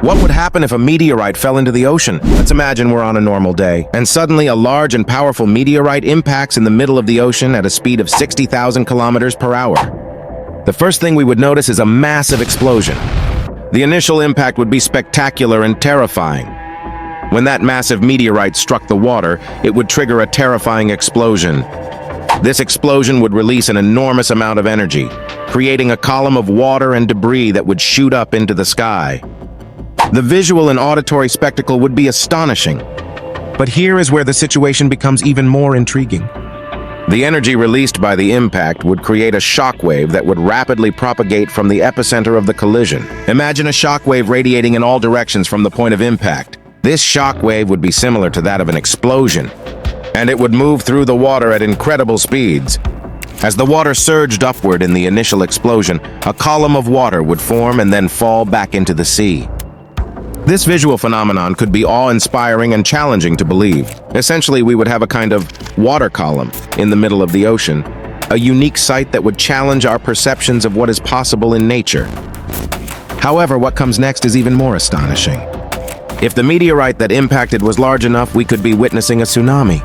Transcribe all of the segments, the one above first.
What would happen if a meteorite fell into the ocean? Let's imagine we're on a normal day, and suddenly a large and powerful meteorite impacts in the middle of the ocean at a speed of 60,000 kilometers per hour. The first thing we would notice is a massive explosion. The initial impact would be spectacular and terrifying. When that massive meteorite struck the water, it would trigger a terrifying explosion. This explosion would release an enormous amount of energy, creating a column of water and debris that would shoot up into the sky. The visual and auditory spectacle would be astonishing. But here is where the situation becomes even more intriguing. The energy released by the impact would create a shockwave that would rapidly propagate from the epicenter of the collision. Imagine a shockwave radiating in all directions from the point of impact. This shockwave would be similar to that of an explosion, and it would move through the water at incredible speeds. As the water surged upward in the initial explosion, a column of water would form and then fall back into the sea. This visual phenomenon could be awe-inspiring and challenging to believe. Essentially, we would have a kind of water column in the middle of the ocean, a unique sight that would challenge our perceptions of what is possible in nature. However, what comes next is even more astonishing. If the meteorite that impacted was large enough, we could be witnessing a tsunami.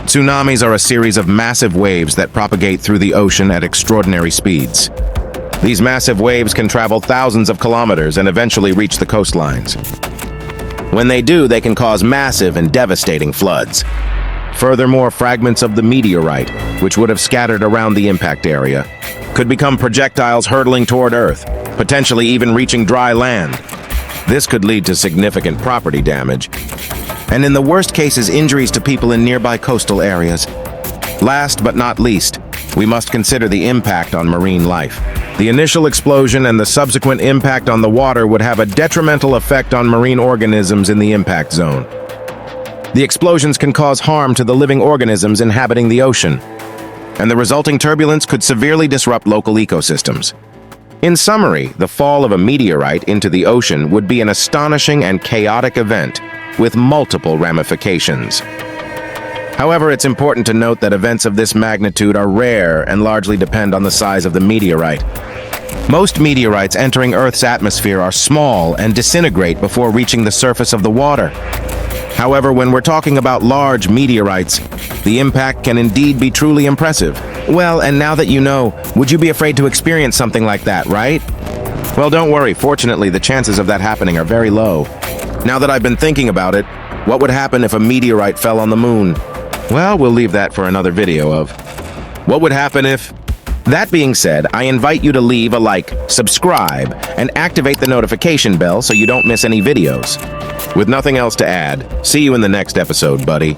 Tsunamis are a series of massive waves that propagate through the ocean at extraordinary speeds. These massive waves can travel thousands of kilometers and eventually reach the coastlines. When they do, they can cause massive and devastating floods. Furthermore, fragments of the meteorite, which would have scattered around the impact area, could become projectiles hurtling toward Earth, potentially even reaching dry land. This could lead to significant property damage, and in the worst cases, injuries to people in nearby coastal areas. Last but not least, we must consider the impact on marine life. The initial explosion and the subsequent impact on the water would have a detrimental effect on marine organisms in the impact zone. The explosions can cause harm to the living organisms inhabiting the ocean, and the resulting turbulence could severely disrupt local ecosystems. In summary, the fall of a meteorite into the ocean would be an astonishing and chaotic event with multiple ramifications. However, it's important to note that events of this magnitude are rare and largely depend on the size of the meteorite. Most meteorites entering Earth's atmosphere are small and disintegrate before reaching the surface of the water. However, when we're talking about large meteorites, the impact can indeed be truly impressive. Well, and now that you know, would you be afraid to experience something like that, right? Well, don't worry. Fortunately, the chances of that happening are very low. Now that I've been thinking about it, what would happen if a meteorite fell on the moon? Well, we'll leave that for another video of. What would happen if... That being said, I invite you to leave a like, subscribe, and activate the notification bell so you don't miss any videos. With nothing else to add, see you in the next episode, buddy.